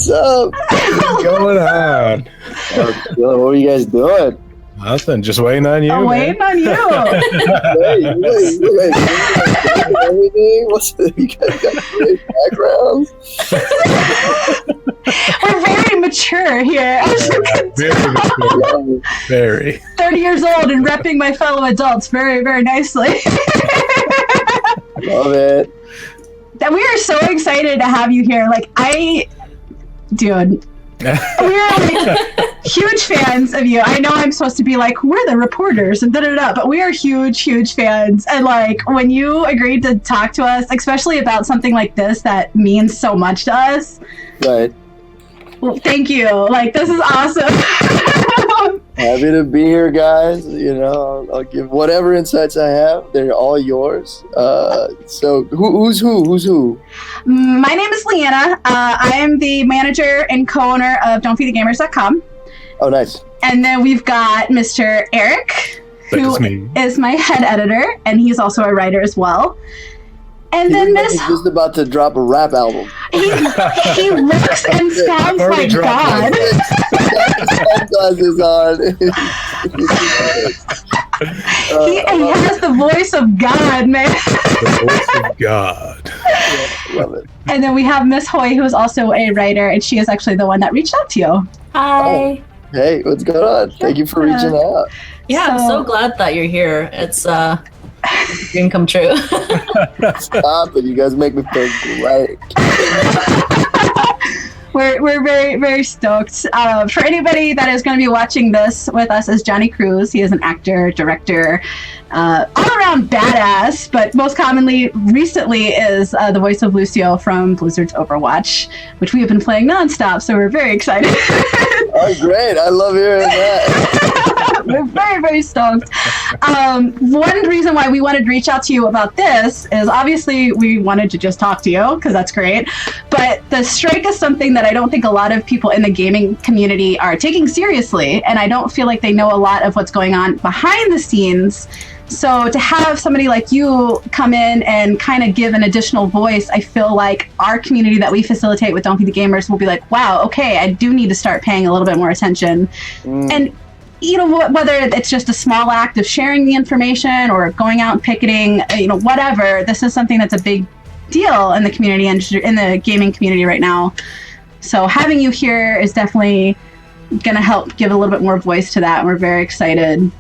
What's up? What's going on? What are you guys doing? Nothing. Just waiting on you. I'm waiting on you. Wait. Everything? You guys got great backgrounds? We're very mature here. Very. 30 years old and repping my fellow adults very, very nicely. Love it. And we are so excited to have you here. Dude. We're huge fans of you. I know I'm supposed to be like, we're the reporters and da-da-da, but we are huge fans. And when you agreed to talk to us, especially about something like this that means so much to us. Right. Well, thank you. This is awesome. Happy to be here, guys. I'll give whatever insights I have. They're all yours. So who's who? My name is Leanna. I am the manager and co-owner of Don'tFeedTheGamers.com. Oh, nice. And then we've got Mr. Eric, who is my head editor, and he's also a writer as well. And then Miss... He's just about to drop a rap album. He looks and sounds like God. Sunglasses on. He has the voice of God, man. The voice of God. Yeah, love it. And then we have Miss Hoy, who is also a writer, and she is actually the one that reached out to you. Hi. Oh. Hey, what's going on? Thank you for reaching out. Yeah, I'm so glad that you're here. It's dream come true. Stop it! You guys make me feel great. We're very, very stoked. For anybody that is going to be watching this with us is Jonny Cruz. He is an actor, director, all-around badass, but most commonly, recently, is the voice of Lucio from Blizzard's Overwatch, which we have been playing nonstop, so we're very excited. Oh, great. I love hearing that. We're very, very stoked. One reason why we wanted to reach out to you about this is obviously we wanted to just talk to you because that's great. But the strike is something that I don't think a lot of people in the gaming community are taking seriously. And I don't feel like they know a lot of what's going on behind the scenes. So to have somebody like you come in and kind of give an additional voice, I feel like our community that we facilitate with Don't Feed the Gamers will be like, wow, okay, I do need to start paying a little bit more attention. And whether it's just a small act of sharing the information or going out and picketing, whatever, this is something that's a big deal in the community and in the gaming community right now. So having you here is definitely going to help give a little bit more voice to that. And we're very excited.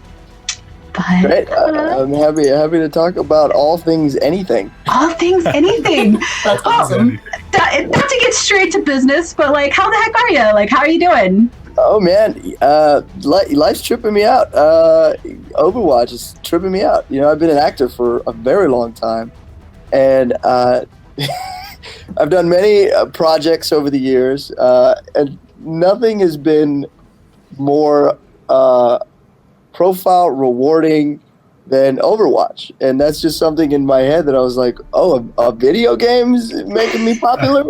But, great. I'm happy to talk about all things anything. All things anything. That's awesome. Not to get straight to business, but how the heck are you? How are you doing? Oh man, life's tripping me out. Overwatch is tripping me out. I've been an actor for a very long time, and I've done many projects over the years, and nothing has been more profile rewarding than Overwatch. And that's just something in my head that I was like, oh, a video game's making me popular?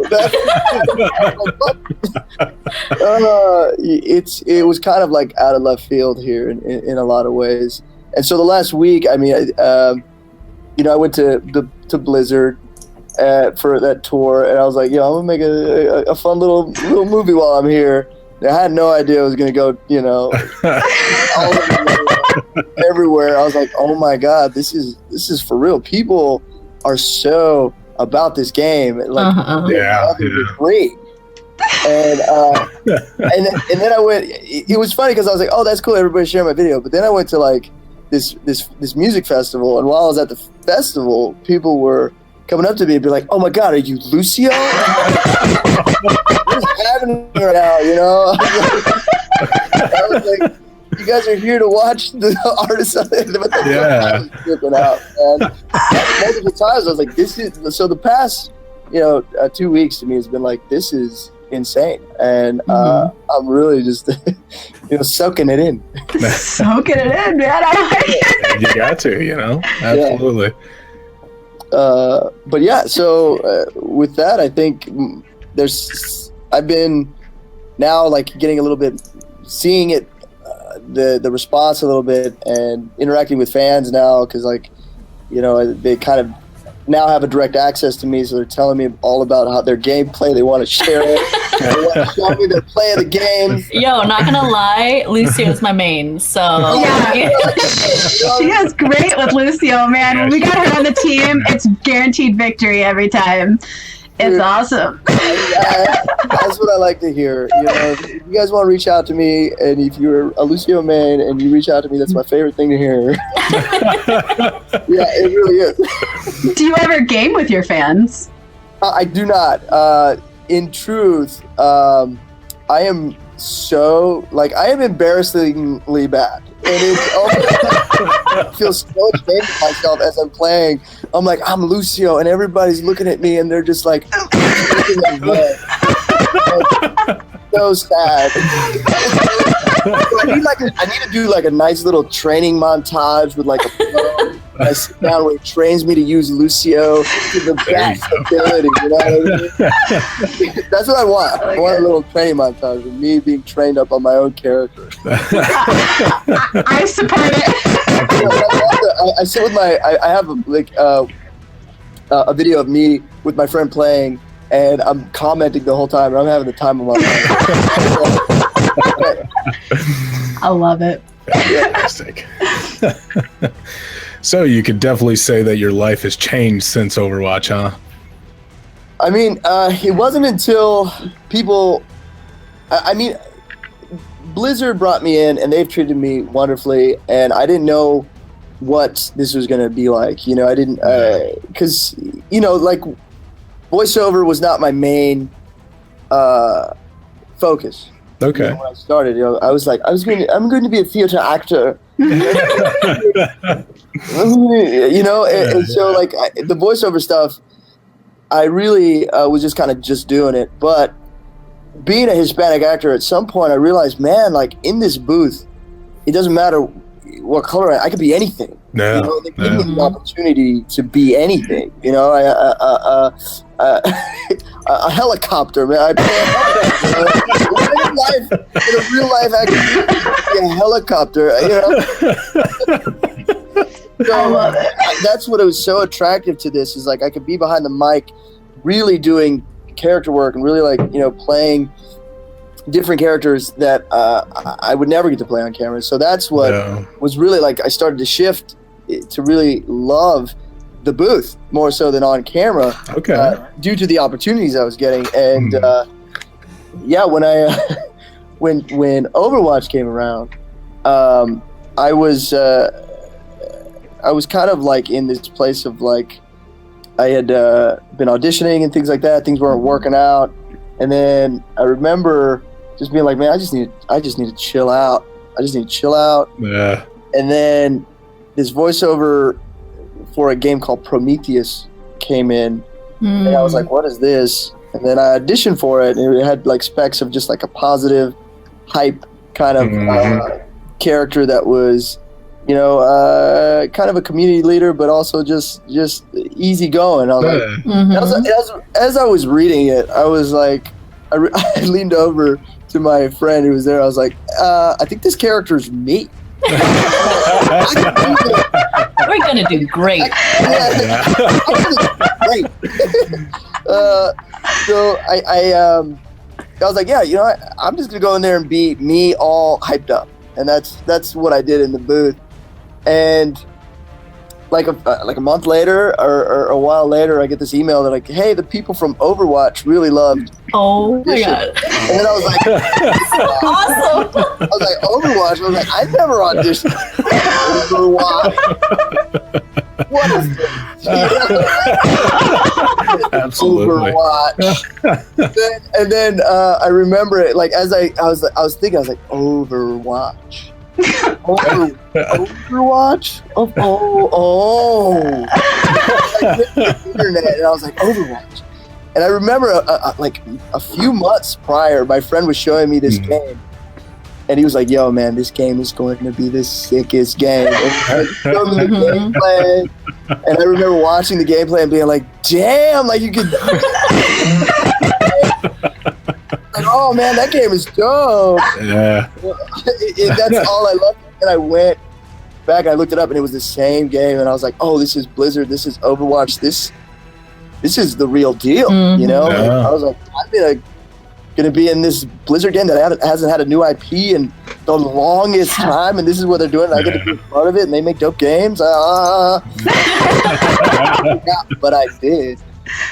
It was kind of out of left field here in a lot of ways. And so the last week, I went to Blizzard for that tour, and I was like, I'm gonna make a fun little movie while I'm here. And I had no idea I was gonna go, all over everywhere. I was like, oh my god, this is for real. People are so about this game. Great. And then I went. It was funny because I was like, oh, that's cool. Everybody's sharing my video. But then I went to this music festival, and while I was at the festival, people were coming up to me and be like, oh my god, are you Lucio? What's happening right now? I was like, you guys are here to watch the artists out there. Flipping out. And multiple times I was like, this is so the past 2 weeks to me has been like, this is insane. And I'm really just soaking it in. Soaking it in, man. I like it. You got to, absolutely. But yeah, so with that, I think I've been now getting a little bit, seeing it, the response a little bit, and interacting with fans now, because they kind of now have a direct access to me, so they're telling me all about how their gameplay. They want to share it. They want to show me their play of the games. Yo, not gonna lie, Lucio's my main. So Yeah. She is great with Lucio, man. When we got her on the team, it's guaranteed victory every time. It's awesome. That's what I like to hear. You know, if you guys want to reach out to me, and if you're a Lucio main and you reach out to me, that's my favorite thing to hear. Yeah, it really is. Do you ever game with your fans? I do not. In truth, I am I am embarrassingly bad. And I feel so ashamed of myself as I'm playing. I'm like, I'm Lucio, and everybody's looking at me, and they're just like, looking at me. Like, so sad. I need to do like a nice little training montage with like a pro. I sit down where he trains me to use Lucio to the best ability. You know what I mean? That's what I want. I want a little training montage of me being trained up on my own character. I support it. I sit with I have a video of me with my friend playing, and I'm commenting the whole time, and I'm having the time of my life. I love it. Fantastic. So you could definitely say that your life has changed since Overwatch, huh? I mean, it wasn't until people... I mean, Blizzard brought me in, and they've treated me wonderfully, and I didn't know what this was going to be like. You know, I didn't... Because, you know, like, voiceover was not my main focus. Okay. You know, when I started, you know, I was like, I'm going to be a theater actor. You know, and so like the voiceover stuff, I really was just kind of just doing it. But being a Hispanic actor, at some point I realized, man, like in this booth, it doesn't matter what color I could be anything. Yeah. You know, they give me the opportunity to be anything. You know, a helicopter, man. I play a helicopter. In a real life, I could be a helicopter. You know. So that's what was so attractive to this, is like I could be behind the mic, really doing character work and really like, you know, playing different characters that I would never get to play on camera. So that's what was really like, I started to shift to really love the booth more so than on camera. Okay. Due to the opportunities I was getting. And yeah, when I when Overwatch came around, I was kind of like in this place of like, I had been auditioning and things like that. Things weren't working out, and then I remember just being like, man, I just need to chill out. Yeah. And then this voiceover for a game called Prometheus came in, and I was like, what is this? And then I auditioned for it, and it had like specs of just like a positive, hype kind of character that was, you know, kind of a community leader, but also just easy going. I was like, as I was reading it, I was like, I leaned over to my friend who was there. I was like, I think this character's me. We're gonna do great. Great. So I was like, yeah, you know, I'm just gonna go in there and be me, all hyped up, and that's what I did in the booth. And like a month later or a while later, I get this email that like, hey, the people from Overwatch really loved. Oh my god! And then I was like, awesome. I was like, Overwatch. I was like, I never auditioned Overwatch. What is this? Absolutely. Overwatch. and then I remember it, like as I was thinking, I was like, Overwatch. Overwatch? Oh. Like, internet, and I was like, Overwatch. And I remember like a few months prior, my friend was showing me this game, and he was like, yo, man, this game is going to be the sickest game. And he showed me the gameplay, and I remember watching the gameplay and being like, damn, like you could like, oh man, that game is dope. Yeah. That's all I loved. And I went back and I looked it up and it was the same game, and I was like, oh, this is Blizzard, this is Overwatch, this is the real deal, you know? Yeah. Like, I was like, I'm gonna be in this Blizzard game that hasn't had a new IP in the longest time, and this is what they're doing, and I get to be part of it, and they make dope games. Yeah, but I did.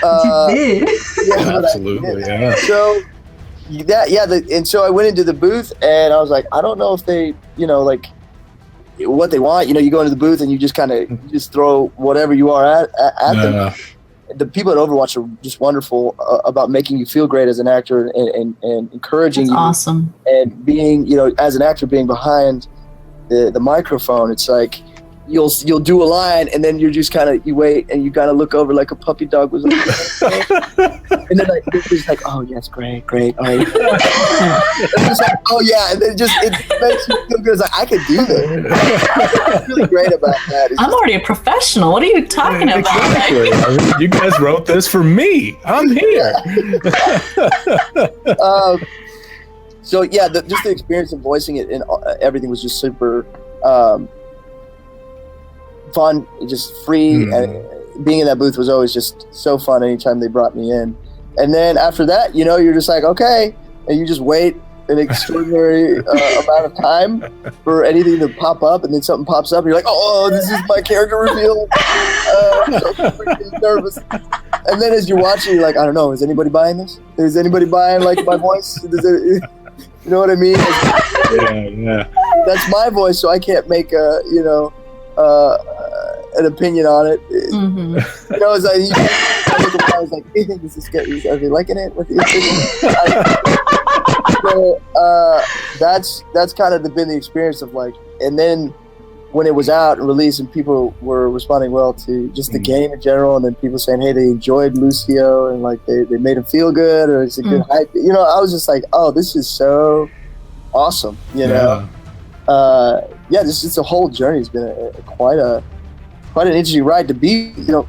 You did. Yeah, Absolutely, yeah. So and so I went into the booth and I was like, I don't know if they, you know, like what they want. You know, you go into the booth and you just kind of just throw whatever you are at them. The people at Overwatch are just wonderful about making you feel great as an actor and encouraging you. Awesome. And being, you know, as an actor being behind the microphone, it's like you'll do a line and then you're just kind of, you wait and you kind of look over like a puppy dog was like, and then like it's just like, oh yes, great, all right. And it's like, oh yeah, and then it makes you feel good. It's like, I could do this. What's really great about that is I'm already a professional. What are you talking about? Exactly. I mean, you guys wrote this for me. I'm here. So yeah, just the experience of voicing it and everything was just super fun, just free, and being in that booth was always just so fun anytime they brought me in. And then after that, you know, you're just like, okay, and you just wait an extraordinary amount of time for anything to pop up, and then something pops up and you're like, oh, this is my character reveal. I'm so freaking nervous. And then as you're watching, you're like, I don't know, is anybody buying this? Is anybody buying like my voice? You know what I mean? Yeah. That's my voice, so I can't make a, you know, an opinion on it. Mm-hmm. You know, it's like, I was like, hey, this is good. Are they liking it? What do you think? So that's kind of been the experience of like, and then when it was out and released and people were responding well to just the game in general, and then people saying, hey, they enjoyed Lucio and like they made him feel good, or it's a good hype. You know, I was just like, oh, this is so awesome. You know. Just the whole journey has been quite an interesting ride to be, you know,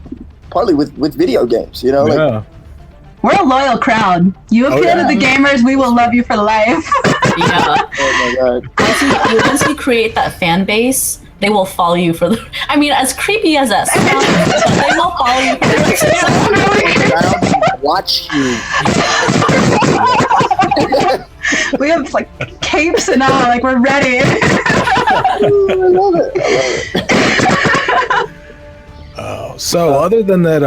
partly with video games, you know. Like, we're a loyal crowd. You appeal to the gamers, we will love you for life. Yeah. Oh my god. Once you create that fan base, they will follow you for the. I mean, as creepy as that sounds, they will follow you for the. Watch you. We have like capes and all, like we're ready. I love it. Oh, so other than that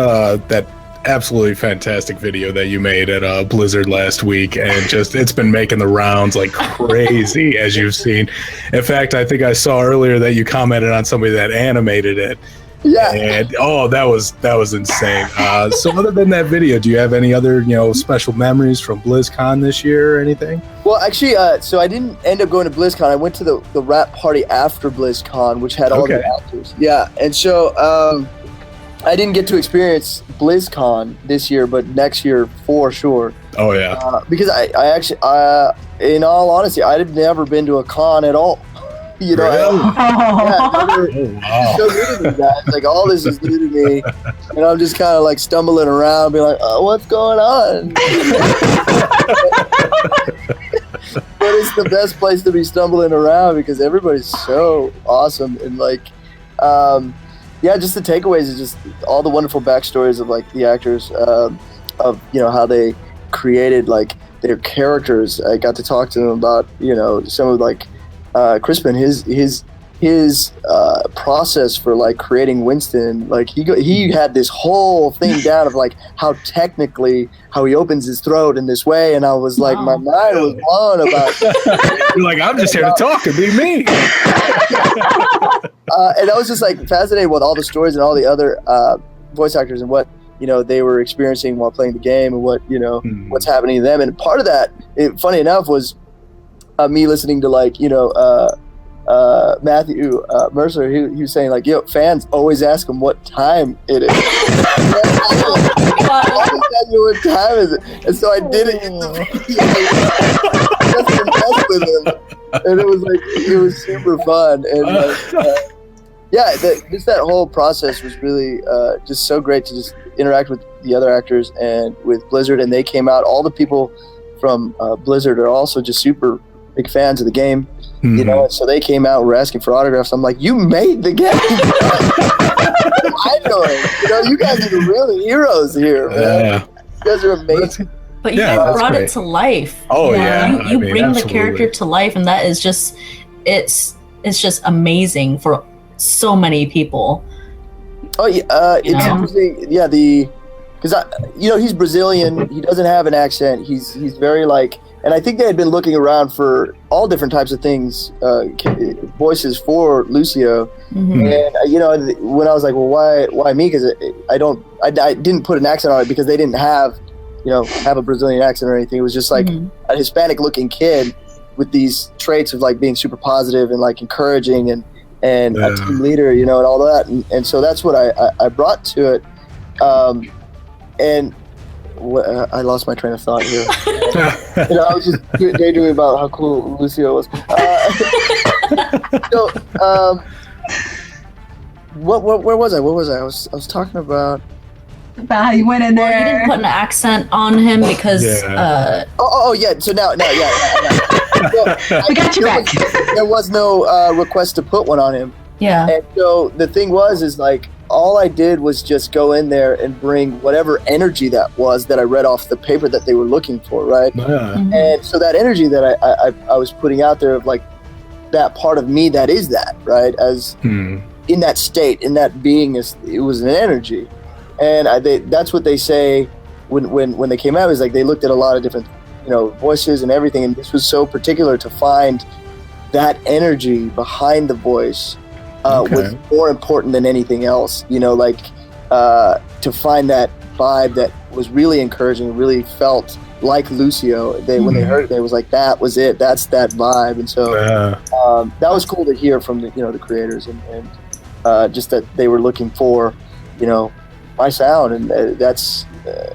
absolutely fantastic video that you made at Blizzard last week, and just it's been making the rounds like crazy, as you've seen. In fact, I think I saw earlier that you commented on somebody that animated it. Yeah. And that was insane. So other than that video, do you have any other, you know, special memories from BlizzCon this year or anything? Well, actually, so I didn't end up going to BlizzCon. I went to the rap party after BlizzCon, which had all the actors. Yeah, and so I didn't get to experience BlizzCon this year, but next year for sure. Oh yeah. Because I actually, in all honesty, I've never been to a con at all. You know, Really? It's so new to me, guys. Like, all this is new to me, and I'm just kind of like stumbling around, being like, "Oh, what's going on?" But it's the best place to be stumbling around because everybody's so awesome, and like, just the takeaways is just all the wonderful backstories of like the actors, of, you know, how they created like their characters. I got to talk to them about, you know, some of like. Crispin, his process for like creating Winston, like he had this whole thing down of like how technically how he opens his throat in this way, and I was like, my mind was blown about. You're like, I'm just here to talk and be me. And I was just like fascinated with all the stories and all the other voice actors and what, you know, they were experiencing while playing the game, and what, you know, what's happening to them. And part of that, funny enough, was me listening to like, you know, Matthew Mercer. He was saying like, yo, fans always ask him what time it is. What time is it? And so I did it in the video just to mess with him, and it was super fun. And just that whole process was really just so great to just interact with the other actors and with Blizzard. And they came out. All the people from Blizzard are also just super big fans of the game, you know. And so they came out and were asking for autographs. I'm like, you made the game. You know, you guys are the real heroes here, man. You guys are amazing. But you guys brought it to life. Oh yeah, you bring the character to life, and that is just it's just amazing for so many people. Oh yeah, it's interesting. Yeah, because you know, he's Brazilian. He doesn't have an accent. He's very like, and I think they had been looking around for all different types of things, voices for Lucio. And you know, when I was like, well, why me? Because I didn't put an accent on it because they didn't have a Brazilian accent or anything. It was just like a Hispanic looking kid with these traits of like being super positive and like encouraging and a team leader, you know, and all that. And so that's what I brought to it. And I lost my train of thought here. You know, I was just daydreaming about how cool Lucio was. Where was I? What was I? I was talking about how you went in there. Well, you didn't put an accent on him because. Yeah. So now. We got you back. There was no request to put one on him. Yeah. And so the thing is like, all I did was just go in there and bring whatever energy that I read off the paper that they were looking for, right? And so that energy that I was putting out there of like that part of me that is that, right? As in that state, in that beingness, it was an energy. And that's what they say when they came out, is like they looked at a lot of different, you know, voices and everything, and this was so particular to find that energy behind the voice was more important than anything else, you know, like to find that vibe that was really encouraging, really felt like Lucio. When they heard it, they was like, that was it, that's that vibe. And so that was cool to hear from the creators and just that they were looking for, you know, my sound, and that's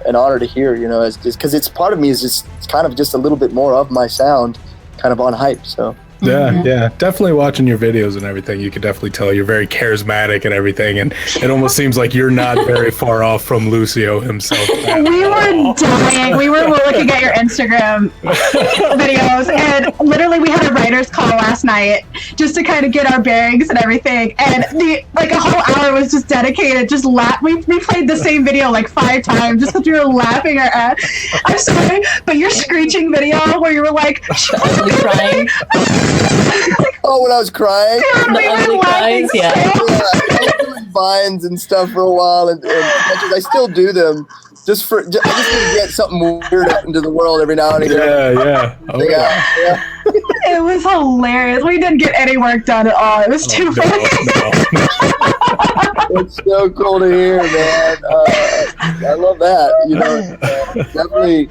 an honor to hear, you know, as just because it's part of me is just it's kind of just a little bit more of my sound kind of on hype. So yeah, definitely watching your videos and everything, you can definitely tell you're very charismatic and everything, and it almost seems like you're not very far off from Lucio himself. We were dying. We were looking at your Instagram videos, and literally we had a writer's call last night just to kind of get our bearings and everything, and a whole hour was just dedicated, just we played the same video like 5 times just because we were laughing our ass. I'm sorry, but your screeching video where you were like crying. Oh, when I was crying? The ugly cries, yeah. I was doing vines and stuff for a while, and I still do them. I just need to get something weird out into the world every now and again. Yeah. Oh, yeah. It was hilarious. We didn't get any work done at all. It was too funny. It's so cool to hear, man. I love that. You know, definitely.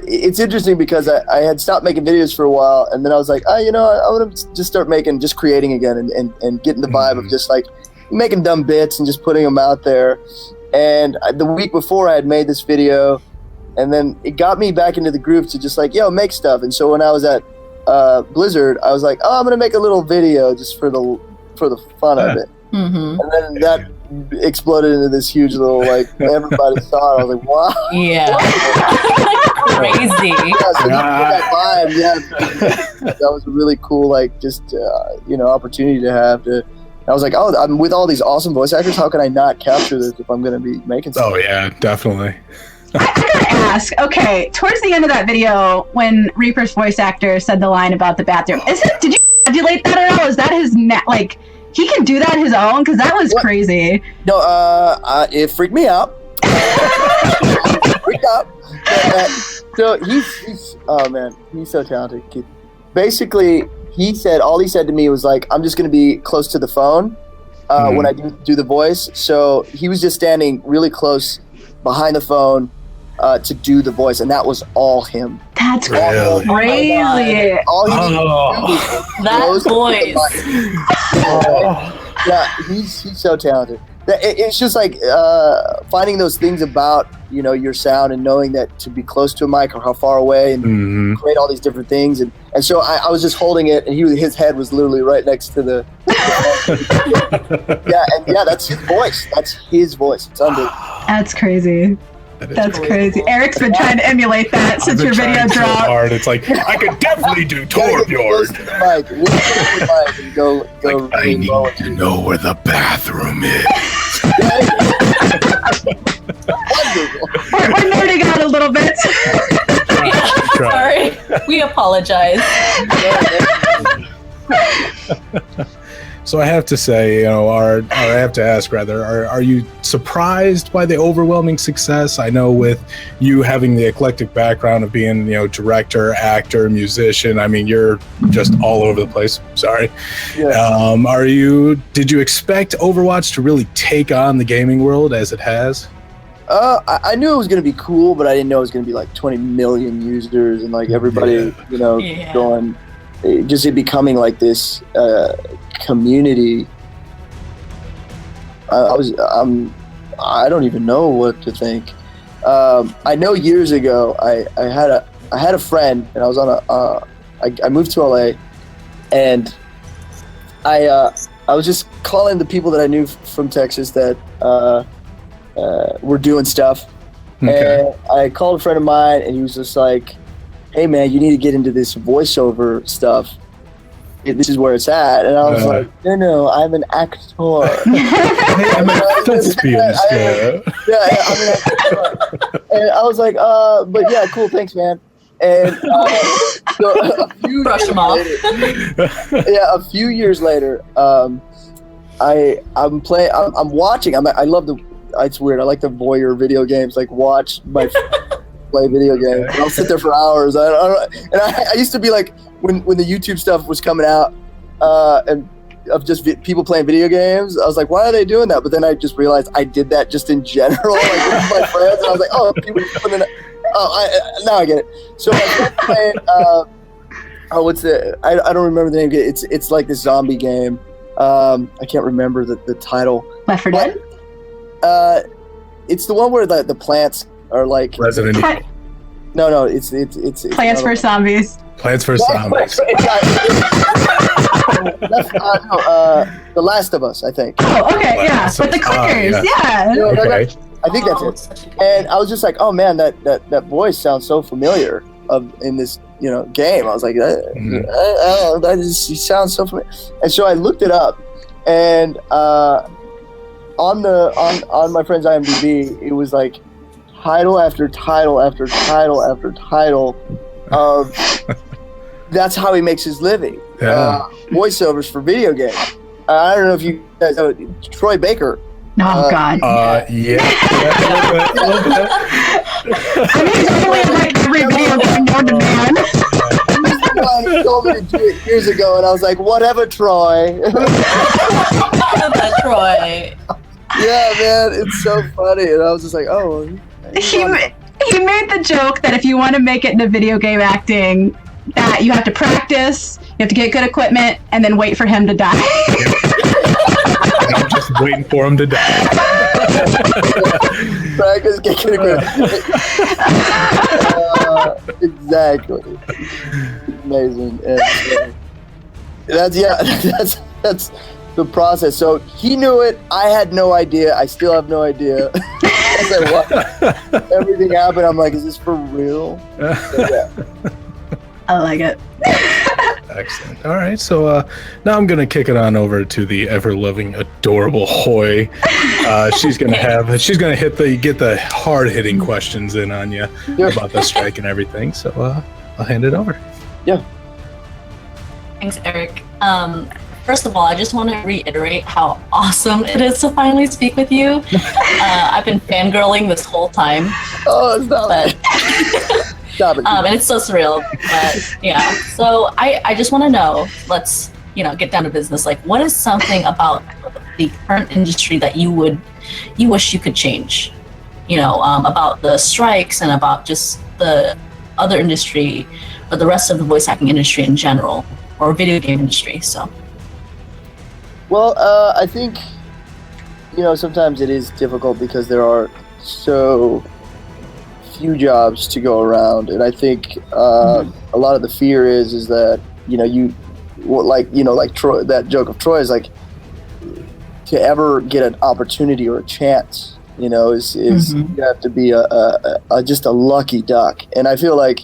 It's interesting because I had stopped making videos for a while, and then I was like, I want to just start creating again and getting the vibe of just like making dumb bits and just putting them out there. And the week before I had made this video, and then it got me back into the groove to just like, make stuff. And so when I was at Blizzard, I was like, I'm going to make a little video just for the fun of it. And then that exploded into this huge little, like, everybody saw it. I was like, wow. Yeah. Crazy. Yeah, so that vibe, that was a really cool, like, just, opportunity to have to. I was like, I'm with all these awesome voice actors. How can I not capture this if I'm going to be making something? Oh, yeah, definitely. I gotta ask, okay, towards the end of that video, when Reaper's voice actor said the line about the bathroom, did you modulate that at all? Is that his, he can do that his own? Because that was crazy. No, it freaked me out. Freaked out. So he's oh man, he's so talented. Basically, all he said to me was like, I'm just going to be close to the phone when I do the voice. So he was just standing really close behind the phone to do the voice, and that was all him. That's really crazy. All he needed to do was that voice. Yeah, he's so talented. It's just like finding those things about your sound and knowing that to be close to a mic or how far away and create all these different things, and so I was just holding it, and his head was literally right next to the that's his voice. That's his voice. It's under. That's crazy. That's crazy. Eric's been trying to emulate that since your video so dropped. hard. It's like, I could definitely do Torbjorn. Go Like, I need to know where the bathroom is. We're nerding out a little bit. Sorry, we apologize. So I have to say, or I have to ask rather, are you surprised by the overwhelming success? I know with you having the eclectic background of being, director, actor, musician, I mean, you're just all over the place. Sorry. Yeah. Did you expect Overwatch to really take on the gaming world as it has? I knew it was going to be cool, but I didn't know it was going to be like 20 million users and like everybody, going, just it becoming like this community. I don't even know what to think. I know years ago I had a friend, and I was on I moved to LA, and I was just calling the people that I knew from Texas that were doing stuff. Okay. And I called a friend of mine, and he was just like, hey man, you need to get into this voiceover stuff. This is where it's at. And I was like, no, I'm an actor. I'm a thespian. I'm an actor. And I was like, but yeah, cool, thanks man. And so a few years later, I'm watching. I love it's weird. I like the voyeur video games. Like watch my play video games. I'll sit there for hours. I used to be like when the YouTube stuff was coming out, and of just people playing video games. I was like, why are they doing that? But then I just realized I did that just in general, like with my friends. And I was like, oh, people putting it. Now I get it. So my friend playing. What's the? I don't remember the name. It's like this zombie game. I can't remember the title. Left 4 Dead. It's the one where the plants are like Resident Evil. No, it's Plants vs Zombies. Plants vs Zombies. The Last of Us, I think. Oh, okay, yeah, with the clickers, yeah. Okay. I think that's it. And I was just like, oh man, that voice sounds so familiar in this game. I was like, that sounds so familiar. And so I looked it up, and on my friend's IMDb, it was like title after title after title after title of that's how he makes his living. Voiceovers for video games. I don't know if you guys know Troy Baker. Oh God. Yeah. I mean, he's only in like every video game more than man. He told me to do it years ago, and I was like, whatever, Troy. Troy. Yeah, man, it's so funny. And I was just like, oh. He made the joke that if you want to make it into video game acting, that you have to practice, you have to get good equipment, and then wait for him to die. I'm just waiting for him to die. Practice, get good equipment. Exactly. Amazing. And, that's the process. So he knew it. I had no idea. I still have no idea. I was like, what? Everything happened. I'm like, is this for real? So, yeah. I like it. Excellent. All right, so now I'm gonna kick it on over to the ever-loving, adorable Hoy. She's gonna get the hard-hitting questions in on you about the strike and everything. So I'll hand it over. Yeah. Thanks, Eric. First of all, I just want to reiterate how awesome it is to finally speak with you. I've been fangirling this whole time. Oh, stop it. Stop it. And it's so surreal. But yeah, so I just want to know, let's, get down to business. Like, what is something about the current industry that you wish you could change? About the strikes and about just the other industry, or the rest of the voice acting industry in general, or video game industry, so. Well, I think, sometimes it is difficult because there are so few jobs to go around, and I think a lot of the fear is that like Troy, that joke of Troy is like, to ever get an opportunity or a chance is you have to be just a lucky duck. And I feel like,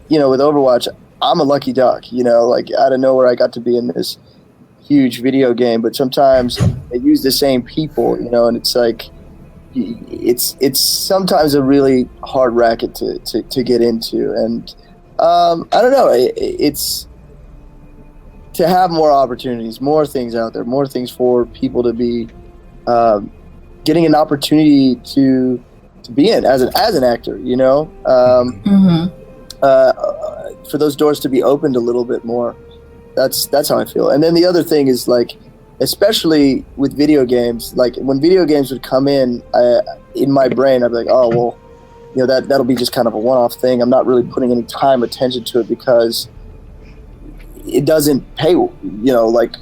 with Overwatch, I'm a lucky duck, like out of nowhere I got to be in this huge video game, but sometimes they use the same people, and it's like, it's sometimes a really hard racket to get into. And I don't know, it's to have more opportunities, more things out there, more things for people to be getting an opportunity to be in as an actor, for those doors to be opened a little bit more. That's how I feel. And then the other thing is, like, especially with video games, like when video games would come in my brain, I'd be like, oh, well, that'll be just kind of a one-off thing. I'm not really putting any attention to it because it doesn't pay, like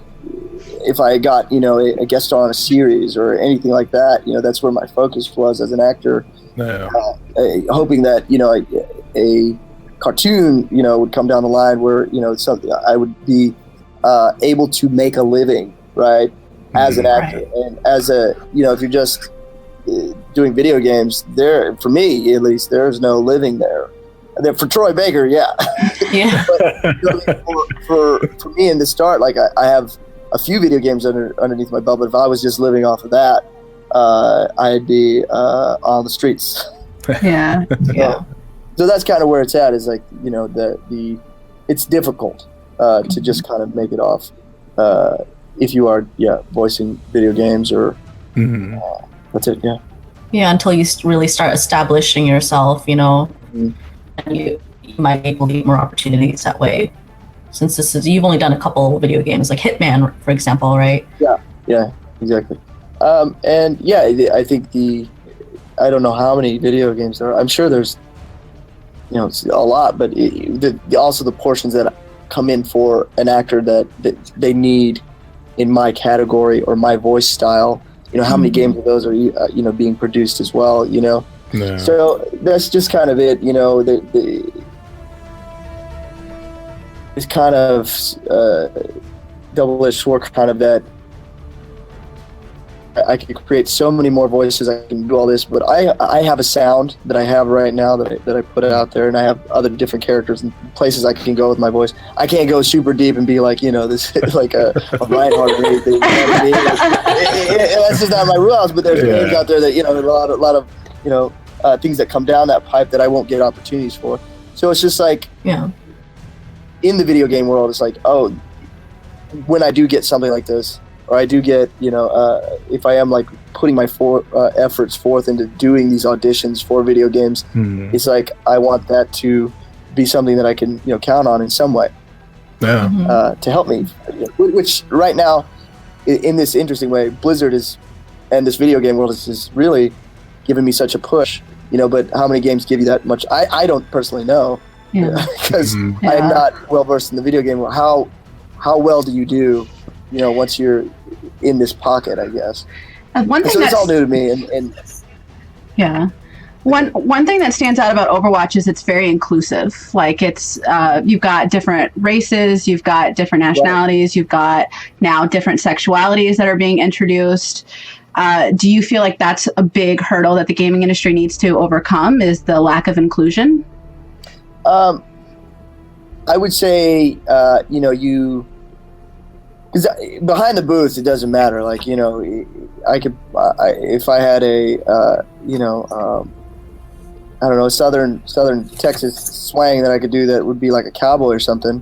if I got, a guest star on a series or anything like that, that's where my focus was as an actor. Yeah. Hoping that, a cartoon, would come down the line where, something I would be able to make a living, right, as an actor. Right. And as if you're just doing video games, for me at least, there's no living there. And then for Troy Baker, yeah. But for me in the start, like I have a few video games underneath my belt, but if I was just living off of that, I'd be on the streets. Yeah. So that's kind of where it's at. Is like, it's difficult to just kind of make it off if you are voicing video games or that's it. Yeah, until you really start establishing yourself, and you might be able to get more opportunities that way. Since you've only done a couple of video games, like Hitman, for example, right? Yeah, exactly. And I think I don't know how many video games there are. I'm sure there's, it's a lot, but also the portions that come in for an actor that they need in my category or my voice style. How many games of those are being produced as well? No. So that's just kind of it. It's kind of double-edged sword, kind of that I can create so many more voices, I can do all this, but I have a sound that I have right now that I put out there, and I have other different characters and places I can go with my voice. I can't go super deep and be like, this like a Reinhardt or anything. You know what I mean? That's just not my rules, but there's games out there that, a lot of things that come down that pipe that I won't get opportunities for. So it's just like, in the video game world, it's like, oh, when I do get something like this, or I do get, if I am like putting my efforts forth into doing these auditions for video games, it's like I want that to be something that I can, count on in some way to help me. Which right now, in this interesting way, Blizzard and this video game world is really giving me such a push. But how many games give you that much? I don't personally know. Because I'm not well versed in the video game. How well do you do, once you're in this pocket, I guess. So it's all new to me. And one thing that stands out about Overwatch is it's very inclusive. Like it's you've got different races, you've got different nationalities, you've got now different sexualities that are being introduced. Do you feel like that's a big hurdle that the gaming industry needs to overcome, is the lack of inclusion? I would say, because behind the booth, it doesn't matter. Like, if I had I don't know, southern Texas swang that I could do that would be like a cowboy or something,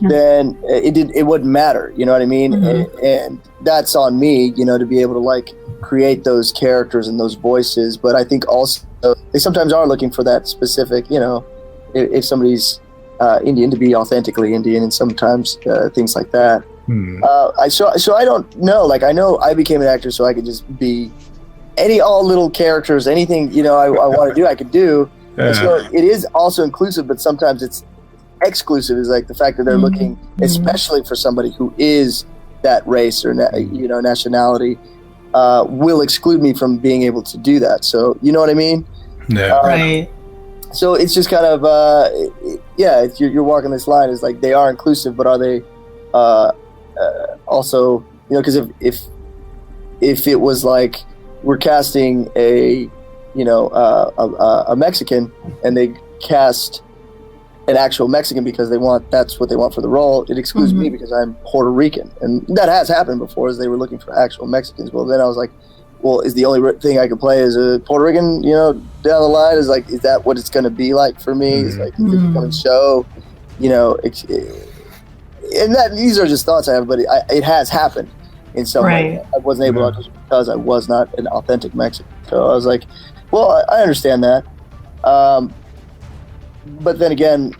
then it wouldn't matter. You know what I mean? And that's on me, to be able to like create those characters and those voices. But I think also they sometimes are looking for that specific, if somebody's Indian, to be authentically Indian, and sometimes things like that. So I don't know. Like, I know I became an actor so I could just be all little characters, anything I want to do, I could do. And so it is also inclusive, but sometimes it's exclusive. Is like the fact that they're looking, especially for somebody who is that race or nationality, will exclude me from being able to do that. So you know what I mean? Yeah. Right. So it's just kind of you're walking this line. Is like they are inclusive, but are they also, because if it was like were casting a Mexican, and they cast an actual Mexican because that's what they want for the role. It excludes me because I'm Puerto Rican, and that has happened before. As they were looking for actual Mexicans. Well, then I was like, well, is the only thing I can play as a Puerto Rican? Down the line is that what it's going to be like for me? It's like is it becoming show, and that these are just thoughts I have, but it has happened in some way. I wasn't able to because I was not an authentic Mexican. So I was like, well, I understand that. But then again,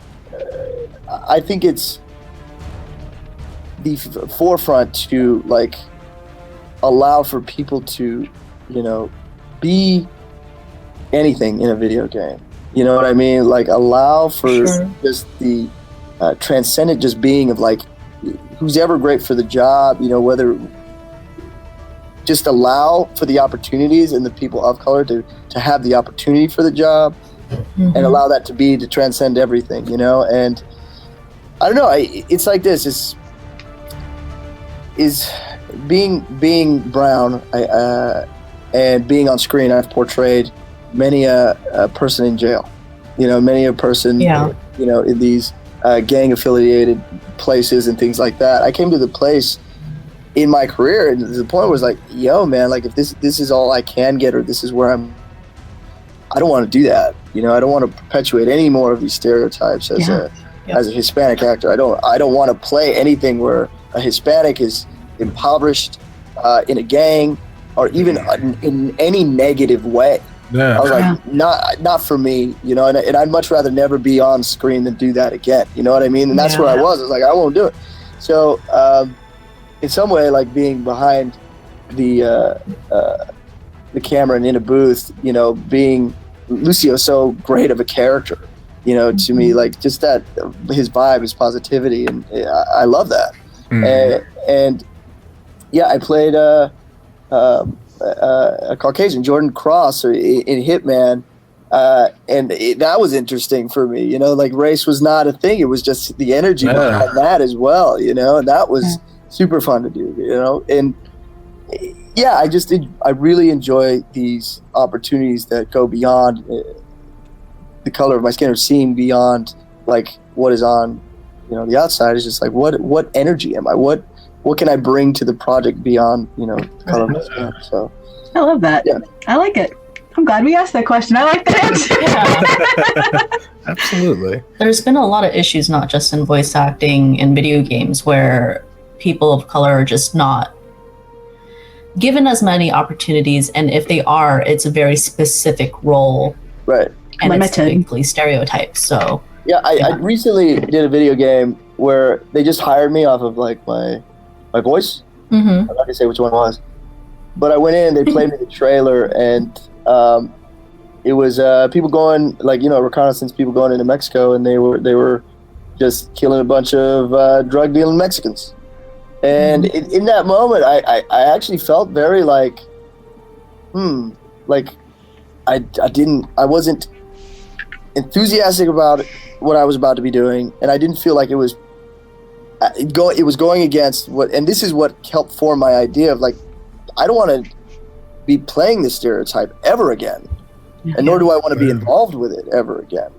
I think it's the forefront to allow for people to, be anything in a video game. You know what I mean? Allow for just the transcendent just being of who's ever great for the job, whether just allow for the opportunities and the people of color to have the opportunity for the job. And allow that to transcend everything, and I don't know, it's like this is being brown, and being on screen. I've portrayed many a person in jail, many a person, in these gang affiliated places and things like that. I came to the place in my career, and the point was yo, man, if this is all I can get, or this is where I don't want to do that. I don't want to perpetuate any more of these stereotypes as a Hispanic actor. I don't want to play anything where a Hispanic is impoverished in a gang, or even in any negative way. Yeah. I was not for me, and I'd much rather never be on screen than do that again. You know what I mean? And that's where I was. I was I won't do it. So in some way, being behind the camera and in a booth, being Lucio so great of a character, to me, just that his vibe, his positivity, and I love that. And I played a Caucasian, Jordan Cross, in Hitman, and that was interesting for me. Race was not a thing; it was just the energy behind that as well. And that was super fun to do. And I really enjoy these opportunities that go beyond the color of my skin, or seeing beyond what is on, the outside. Is just what energy am I? What can I bring to the project beyond, the color of my skin? So I love that. Yeah. I like it. I'm glad we asked that question. I like that answer. Absolutely. There's been a lot of issues, not just in voice acting in video games, where people of color are just not given as many opportunities, and if they are, it's a very specific role, right? And it's typically stereotypes. So I recently did a video game where they just hired me off of my voice. I'm not gonna say which one it was, but I went in, they played me the trailer, and it was people going reconnaissance people going into Mexico, and they were just killing a bunch of drug dealing Mexicans. And in that moment, I actually felt very I wasn't enthusiastic about what I was about to be doing, and I didn't feel like it was going against what, and this is what helped form my idea of I don't want to be playing this stereotype ever again, and nor do I want to be involved with it ever again.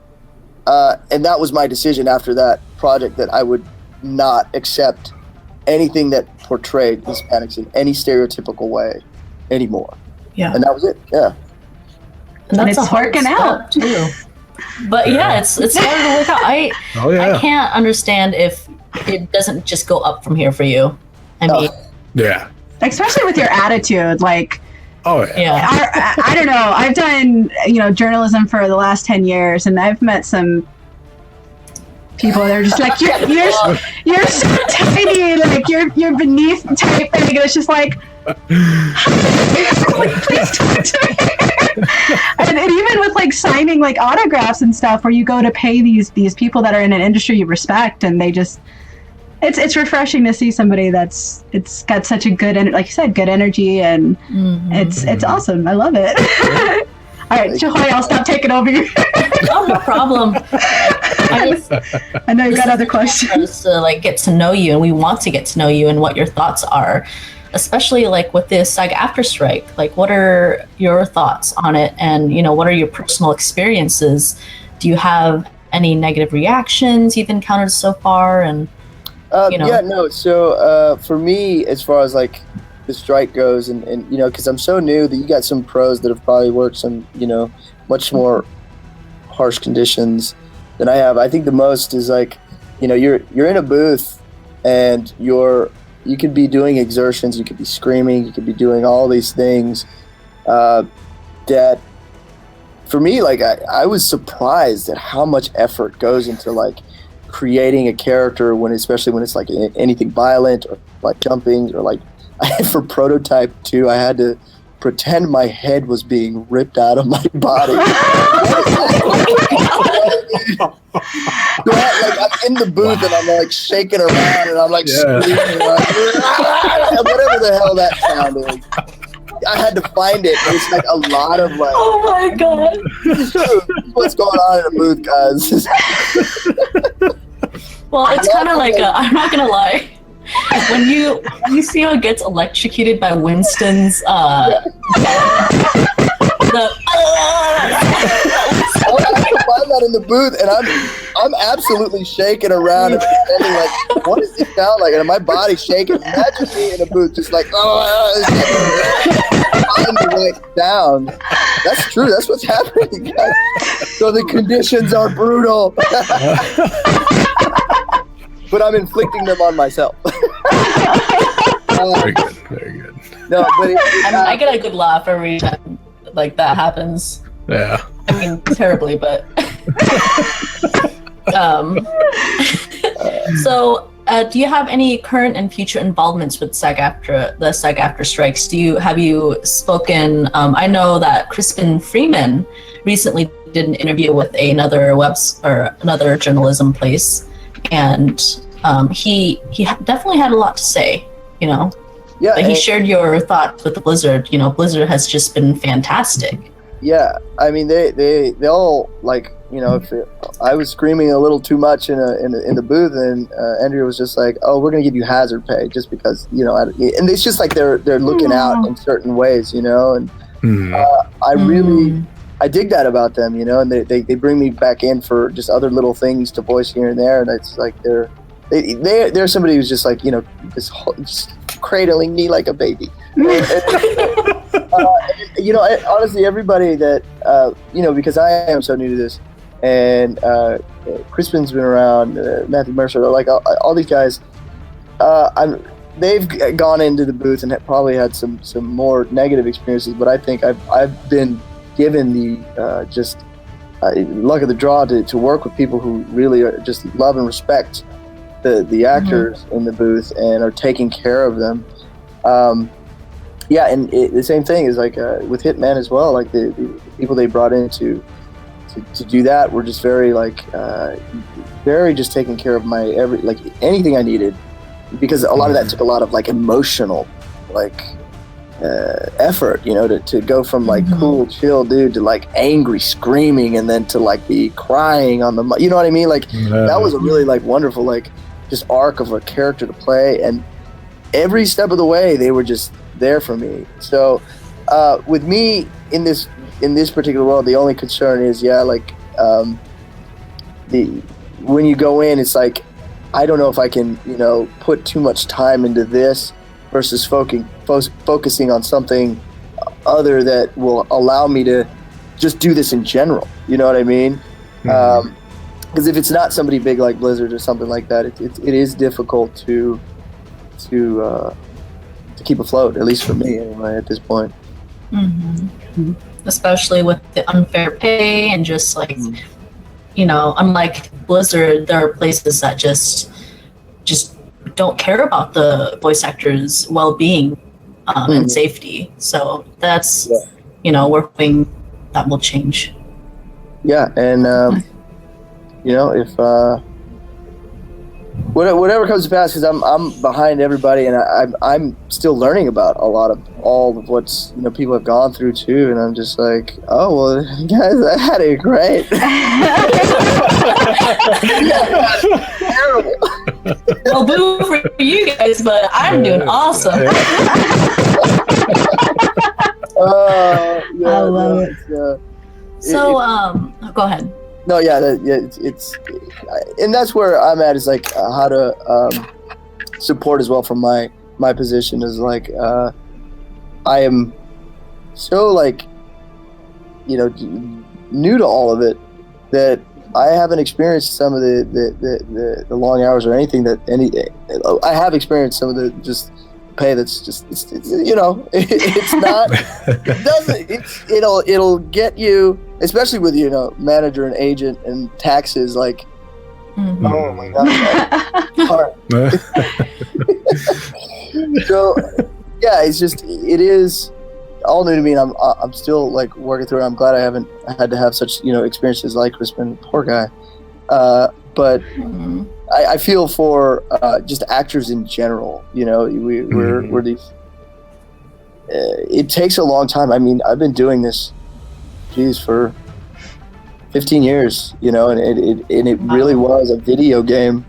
And that was my decision after that project, that I would not accept anything that portrayed Hispanics in any stereotypical way anymore. Yeah. And that was it. Yeah. And that's a hard step out too. But it's hard to work out. I can't understand if it doesn't just go up from here for you. I mean, especially with your attitude, I don't know. I've done, journalism for the last 10 years, and I've met some people that are just you're so tiny, you're beneath type, and it's just please talk to me. and even with signing autographs and stuff, where you go to pay these people that are in an industry you respect, and they just it's refreshing to see somebody it's got such a good, like you said, good energy, and it's awesome. I love it. All right, Jahoy, I'll stop taking over you. Oh, no problem. I know you've got other questions. Just to get to know you, and we want to get to know you and what your thoughts are. especially like with this SAG-AFTRA strike. Like, what are your thoughts on it, and what are your personal experiences? Do you have any negative reactions you've encountered so far? And So for me, as far as like the strike goes, and because I'm so new, that you got some pros that have probably worked some much more harsh conditions than I have. I think the most is like you're in a booth and you could be doing exertions, you could be screaming, you could be doing all these things that for me, like I was surprised at how much effort goes into like creating a character especially when it's like anything violent or like jumping, or like for Prototype 2, I had to pretend my head was being ripped out of my body. Like I'm in the booth and I'm like shaking around and I'm like screaming, like, whatever the hell that sound is. I had to find it. It's like a lot of like. Oh my god! What's going on in the booth, guys? Well, it's kind of like I'm not gonna lie. When you see how it gets electrocuted by Winston's I find that in the booth, and I'm absolutely shaking around and pretending like, what does this sound like? And my body's shaking. Imagine me in a booth, just like, find the right sound. That's true. That's what's happening, guys. So the conditions are brutal, but I'm inflicting them on myself. Very good. Very good. No, but I get a good laugh every time like that happens. Yeah. I mean, terribly, but. So, do you have any current and future involvements with SAG-AFTRA, the SAG-AFTRA strikes? Have you spoken? I know that Crispin Freeman recently did an interview with another another journalism place, and he definitely had a lot to say. Yeah, like he shared your thoughts with the Blizzard. Blizzard has just been fantastic. Yeah, I mean they all like if I was screaming a little too much in the booth, and Andrea was just like, oh, we're gonna give you hazard pay just because and it's just like they're looking out in certain ways, and I dig that about them, and they bring me back in for just other little things to voice here and there, and it's like they're somebody who's just like just cradling me like a baby. Honestly, everybody that because I am so new to this, and Crispin's been around, Matthew Mercer, like all these guys, they've gone into the booth and probably had some more negative experiences, but I think I've been given the luck of the draw to work with people who really are just love and respect the actors in the booth and are taking care of them. And the same thing is like with Hitman as well. Like the people they brought in to do that were just very very just taking care of my anything I needed, because a lot of that took a lot of like emotional effort, to go from like cool, chill dude to like angry, screaming, and then to like be crying on the, you know what I mean? Like that was a really like wonderful just arc of a character to play, and every step of the way they were just there for me. So with me in this particular world, the only concern is when you go in, it's like I don't know if I can put too much time into this versus focusing on something other that will allow me to just do this in general. You know what I mean? Because if it's not somebody big like Blizzard or something like that, it is difficult to keep afloat, at least for me anyway at this point. Especially with the unfair pay and just like unlike Blizzard, there are places that just don't care about the voice actors' well-being and safety. So that's we're hoping that will change. Yeah, and if whatever comes to pass, because I'm behind everybody, and I'm still learning about all of what's people have gone through too, and I'm just like, oh well, guys, I had it great. terrible. Well, boo for you guys, but I'm doing awesome. I love it. Go ahead. No, yeah, it's and that's where I'm at, is like how to support as well from my position is like I am so like, you know, new to all of it that I haven't experienced some of the long hours or anything I have experienced some of the just pay that's just it's you know, it's not it doesn't it'll get you, especially with, you know, manager and agent and taxes, like oh my god, hard. So yeah, it's just, it is all new to me, and I'm still like working through it. I'm glad I haven't had to have such, you know, experiences like Crispin, poor guy. But I feel for just actors in general. You know, we're these. It takes a long time. I mean, I've been doing this, for 15 years. You know, and it really was a video game,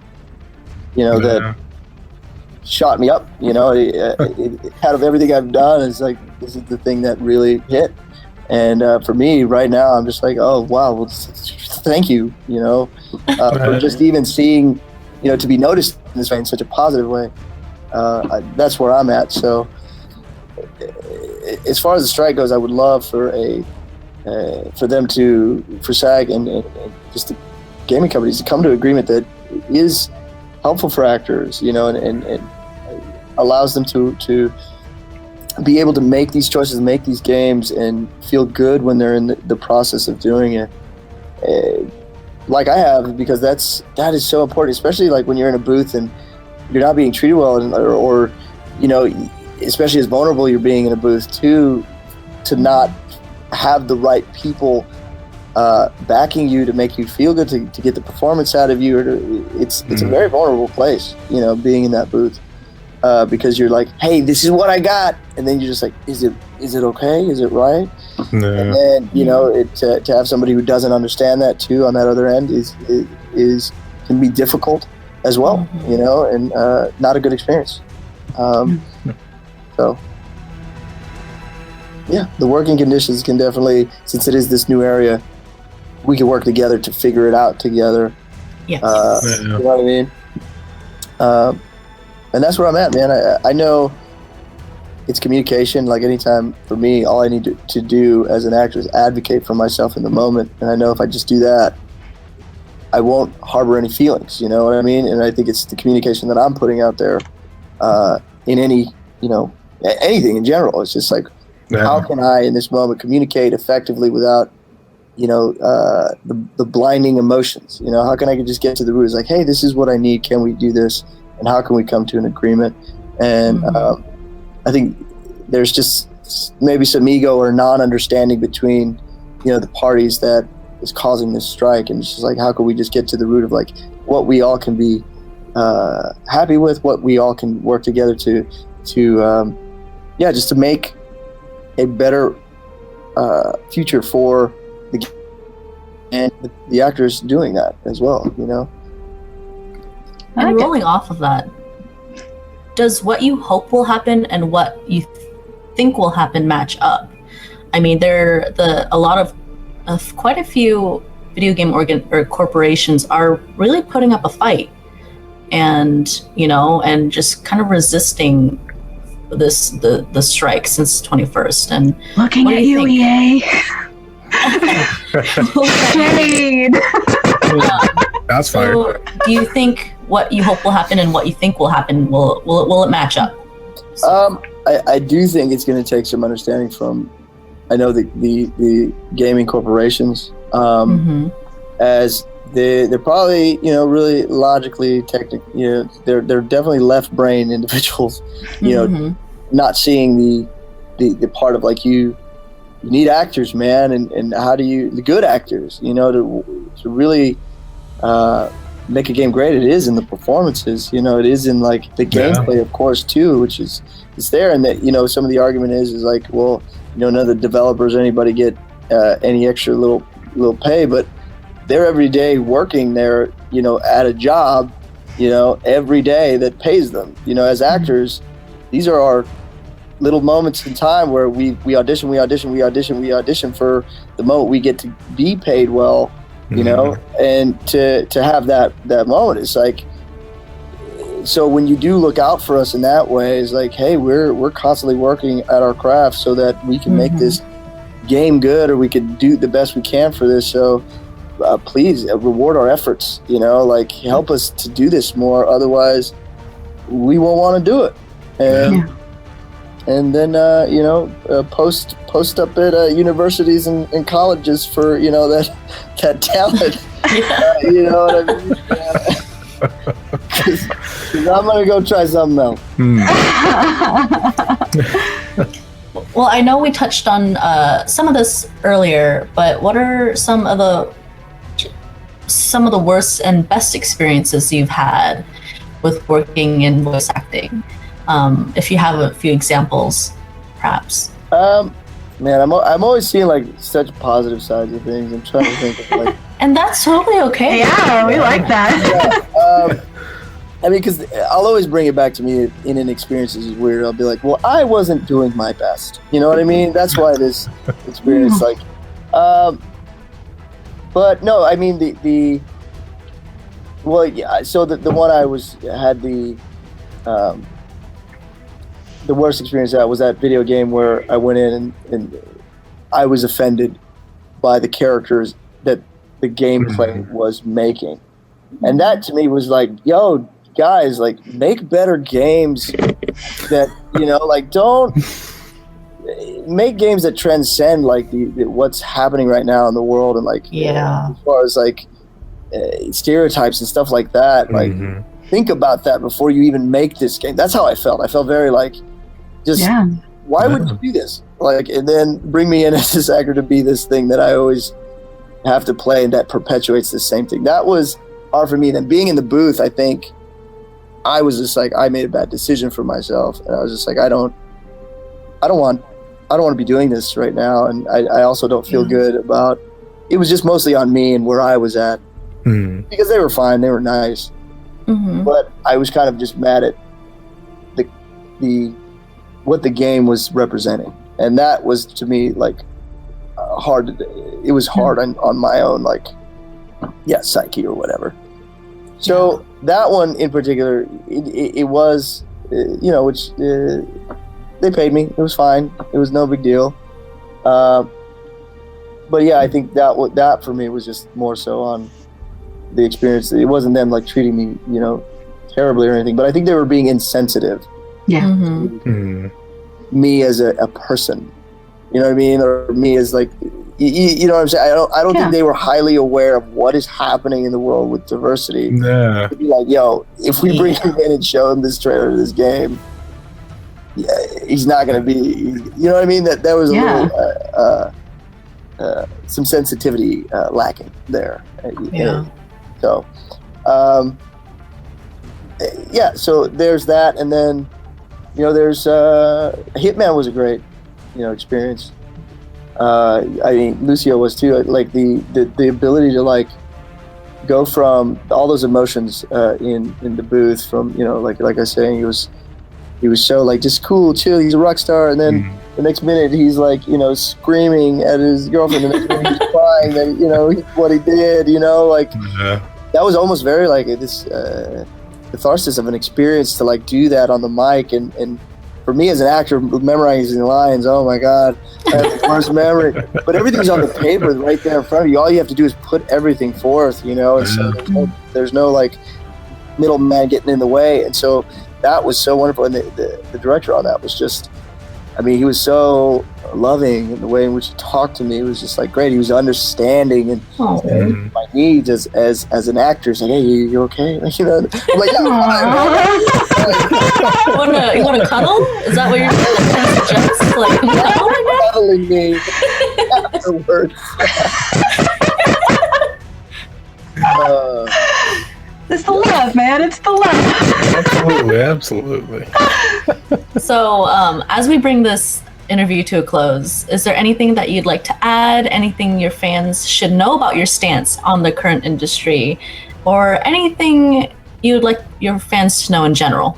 you know, that shot me up. You know, out of everything I've done, it's like this is the thing that really hit. And for me right now, I'm just like, oh wow, well, thank you, you know, for just even seeing, you know, to be noticed in this way, in such a positive way. That's where I'm at. So as far as the strike goes, I would love for for SAG and just the gaming companies to come to an agreement that is helpful for actors, you know, and allows them to be able to make these choices, make these games, and feel good when they're in the process of doing it. Like I have, because that is so important, especially like when you're in a booth and you're not being treated well, or you know, especially as vulnerable you're being in a booth to not have the right people backing you to make you feel good, to get the performance out of you. It's a very vulnerable place, you know, being in that booth, because you're like, hey, this is what I got, and then you're just like, is it okay? Is it right? No. And then, you know, to have somebody who doesn't understand that too on that other end can be difficult as well, you know, and not a good experience. So yeah, the working conditions can definitely, since it is this new area, we can work together to figure it out together. Yes. You know what I mean? And that's where I'm at, man. I know it's communication. Like anytime for me, all I need to do as an actor is advocate for myself in the moment. And I know if I just do that, I won't harbor any feelings, you know what I mean? And I think it's the communication that I'm putting out there in any, you know, anything in general. It's just like, how can I in this moment communicate effectively without, you know, the blinding emotions? You know, how can I just get to the root? It's like, hey, this is what I need. Can we do this? And how can we come to an agreement? And I think there's just maybe some ego or non-understanding between, you know, the parties that is causing this strike. And it's just like, how can we just get to the root of like what we all can be happy with, what we all can work together to just to make a better future for the game and the actors doing that as well, you know. And rolling off of that, does what you hope will happen and what you think will happen match up? I mean, quite a few video game corporations are really putting up a fight, and you know, and just kind of resisting the strike since 21st. And looking at UEA. Shade. That's fine. So, do you think what you hope will happen and what you think will happen will it match up? I do think it's going to take some understanding from, I know the gaming corporations, as they're probably, you know, really logically you know, they're definitely left brain individuals, you know, not seeing the part of like you need actors, man, and how do you, the good actors, you know, to really make a game great. It is in the performances, you know, it is in like the gameplay, of course, too, which is there. And that, you know, some of the argument is like, well, you know, none of the developers or anybody get any extra little pay, but they're every day working there, you know, at a job every day that pays them. As actors, these are our little moments in time where we audition for the moment we get to be paid well, and to have that moment. It's like, so when you do look out for us in that way, it's like, hey, we're constantly working at our craft so that we can make this game good, or we can do the best we can for this. So please reward our efforts, help us to do this more. Otherwise, we won't want to do it. And then, post up at universities and colleges for, that talent. You know what I mean? Because I'm going to go try something else. Well, I know we touched on some of this earlier, but what are some of the worst and best experiences you've had with working in voice acting? If you have a few examples, perhaps. Man, I'm always seeing like such positive sides of things. I'm trying to think of like. And that's totally okay. Yeah, we like that. I mean, because I'll always bring it back to me in an experience is weird. I'll be like, well, I wasn't doing my best. You know what I mean? That's why this experience, like, but no, I mean well, yeah. So the one I had the worst experience at was that video game where I went in and I was offended by the characters that the gameplay was making, and that to me was like, yo, guys, like, make better games that, like, don't make games that transcend like the what's happening right now in the world, and like as far as like stereotypes and stuff like that. Like, think about that before you even make this game. That's how I felt. I felt very like, just why would you do this? Like, and then bring me in as this actor to be this thing that I always have to play, and that perpetuates the same thing. That was hard for me. Then being in the booth, I think I was just like, I made a bad decision for myself, and I was just like, I don't want to be doing this right now, and I also don't feel good about. It was just mostly on me and where I was at, because they were fine, they were nice, but I was kind of just mad at the what the game was representing, and that was to me like hard. It was hard on my own, like psyche or whatever. So that one in particular, it was, which they paid me. It was fine. It was no big deal. But yeah, I think that for me was just more so on the experience. It wasn't them like treating me, terribly or anything. But I think they were being insensitive. Yeah. Me as a person, you know what I mean, or me as like. You know what I'm saying? I don't think they were highly aware of what is happening in the world with diversity. Yeah. To be like, yo, if we bring him in and show him this trailer to this game, he's not going to be. You know what I mean? That was a little some sensitivity lacking there. So, So there's that, and then there's Hitman was a great experience. I mean, Lucio was too. Like the ability to like go from all those emotions in the booth. From like I was saying, he was so like just cool, chill. He's a rock star, and then the next minute he's like screaming at his girlfriend, and the next minute he's crying that what he did. That was almost very like this catharsis of an experience to like do that on the mic and. For me as an actor, memorizing lines, oh my God, I have the worst memory. But everything's on the paper right there in front of you. All you have to do is put everything forth, and so there's no like middleman getting in the way. And so that was so wonderful. And the director on that was just, I mean, he was so loving in the way in which he talked to me. It was just like great. He was understanding and my needs as an actor. He's like, hey, you okay? I'm like, yeah, you want to cuddle? Is that what you're trying to suggest? Like, cuddling me afterwards. It's the love, man. It's the love. Absolutely. So, as we bring this interview to a close, is there anything that you'd like to add? Anything your fans should know about your stance on the current industry, or anything you'd like your fans to know in general?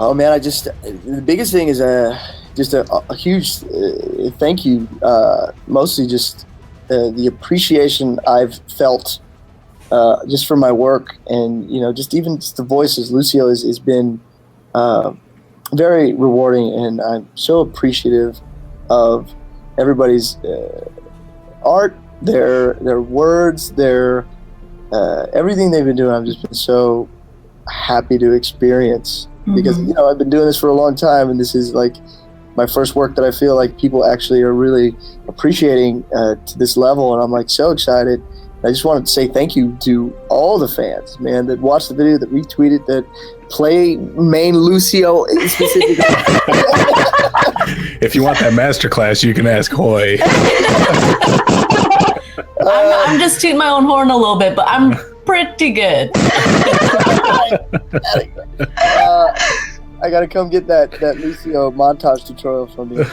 Oh man, the biggest thing is just a huge thank you. Mostly just the appreciation I've felt just for my work, and just the voices. Lucio has been very rewarding, and I'm so appreciative of everybody's art, their words, their everything they've been doing. I've just been so happy to experience, because I've been doing this for a long time, and this is like my first work that I feel like people actually are really appreciating to this level, and I'm like so excited. I just wanted to say thank you to all the fans, man, that watched the video, that retweeted, that play main Lucio specifically. If you want that masterclass, you can ask Hoy. I'm just tooting my own horn a little bit, but I'm pretty good. I gotta come get that Lucio montage tutorial from you.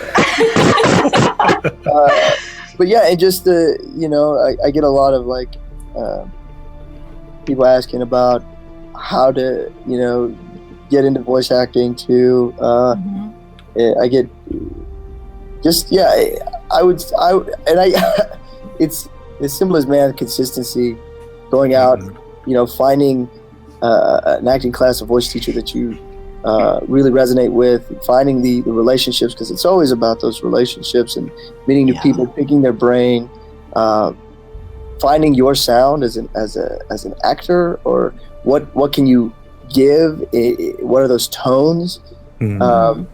But yeah, and just I get a lot of like people asking about how to get into voice acting too. I get just it's as simple as, man, consistency, going out, finding an acting class, a voice teacher that you really resonate with, finding the relationships, because it's always about those relationships and meeting new people, picking their brain, finding your sound as an actor, or what can you give, what are those tones, and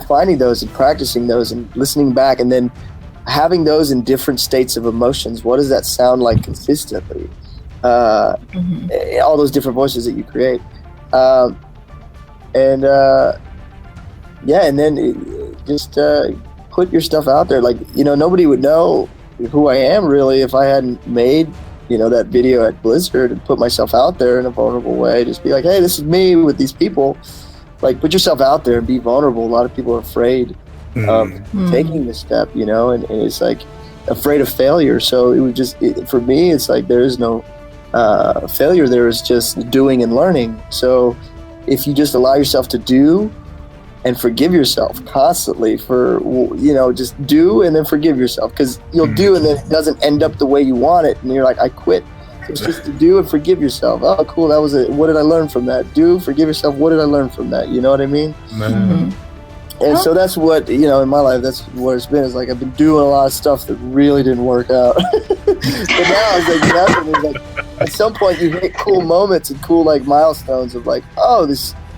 finding those and practicing those and listening back, and then having those in different states of emotions. What does that sound like consistently? All those different voices that you create. And then just put your stuff out there. Like, nobody would know who I am really if I hadn't made, that video at Blizzard and put myself out there in a vulnerable way. Just be like, hey, this is me with these people. Like, put yourself out there and be vulnerable. A lot of people are afraid of taking this step, and it's like afraid of failure. So it would for me, it's like there is no failure. There is just doing and learning. So if you just allow yourself to do and forgive yourself constantly for, just do and then forgive yourself, because you'll do and then it doesn't end up the way you want it, and you're like, I quit. It's just to do and forgive yourself. Oh, cool, that was it. What did I learn from that? Do, forgive yourself. What did I learn from that? You know what I mean? And so that's what, in my life, that's what it's been. It's like I've been doing a lot of stuff that really didn't work out. But now it's like, at some point you hit cool moments and cool like milestones of like, oh,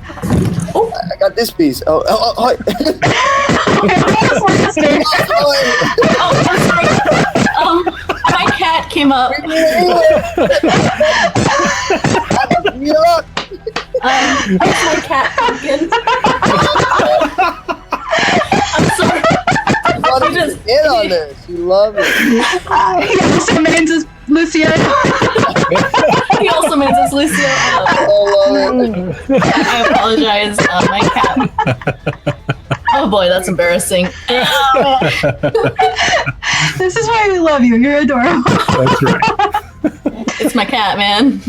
I got this piece. Oh. My cat came up. That's my cat pumpkin. I'm sorry. You just hit on this. You love it. He also means it's Lucio. He also means it's Lucio. I love it. I apologize, my cat. Oh boy, that's embarrassing. This is why we love you. You're adorable. That's right. It's my cat, man.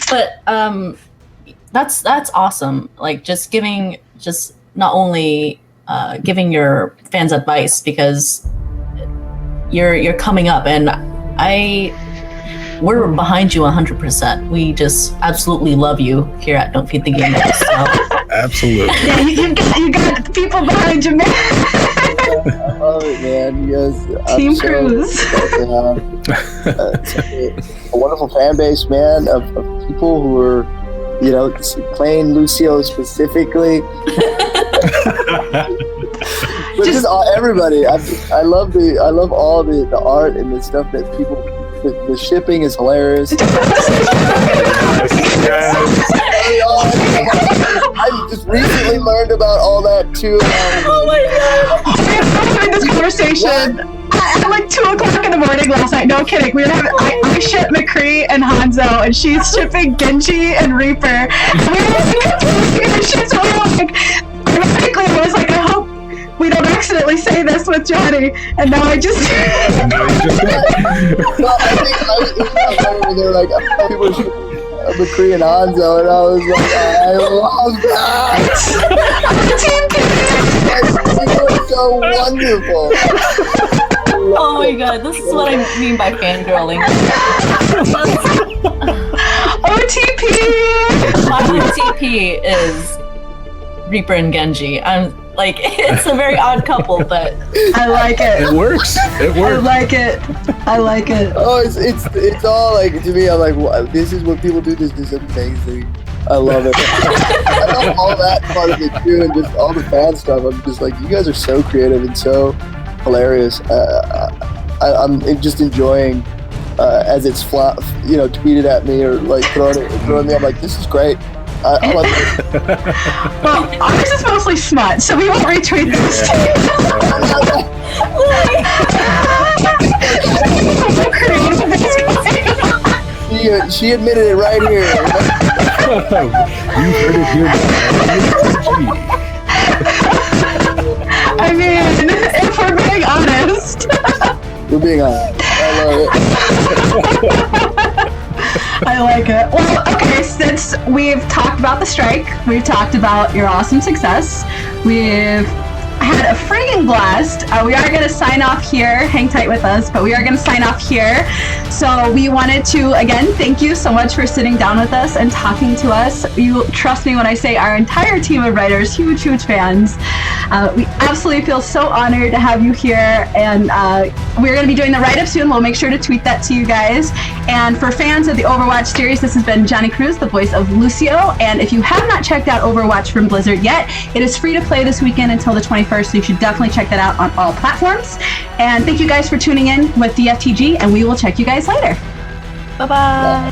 But that's awesome. Like just not only giving your fans advice, because you're coming up, and we're behind you 100%. We just absolutely love you here at Don't Feed the Gamers. So. Absolutely. Yeah, you got people behind you, man. I love it, man. You guys, Team Cruz. A wonderful fan base, man, of people who are, playing Lucio specifically. But just everybody. I love all the art and the stuff that people. The shipping is hilarious. I just recently learned about all that too. Oh my god! We were having this conversation at like 2:00 in the morning last night. No kidding. We were having. I ship McCree and Hanzo, and she's shipping Genji and Reaper. And we were like, she's like, ironically, I was like, I hope we don't accidentally say this with with Jonny, and now I just. Well, I think when they were like, people the Korean Hanzo, and I was like, I love that. It was so wonderful. Oh my god, this is what I mean by fangirling. OTP! My OTP is Reaper and Genji. I'm like, it's a very odd couple, but I like it. It works. It I works. like it. I like it. Oh, it's all like, to me, I'm like, wow, this is what people do. This is amazing. I love it. I love all that part of it too, and just all the fan stuff. I'm just like, you guys are so creative and so hilarious. I'm just enjoying as it's tweeted at me or like throwing me. I'm like, this is great. I love it. Well, ours is mostly smut, so we won't retweet this. She admitted it right here. You heard it here. I mean, if we're being honest. We're being honest. I love it. I like it. Well, okay, since we've talked about the strike, we've talked about your awesome success, we've had a friggin' blast. We are going to sign off here. Hang tight with us, but we are going to sign off here. So we wanted to, again, thank you so much for sitting down with us and talking to us. You trust me when I say our entire team of writers, huge, huge fans. We absolutely feel so honored to have you here, and we're going to be doing the write-up soon. We'll make sure to tweet that to you guys. And for fans of the Overwatch series, this has been Jonny Cruz, the voice of Lucio. And if you have not checked out Overwatch from Blizzard yet, it is free to play this weekend until the 21st, so you should definitely check that out on all platforms. And thank you guys for tuning in with DFTG, and we will check you guys later. bye-bye.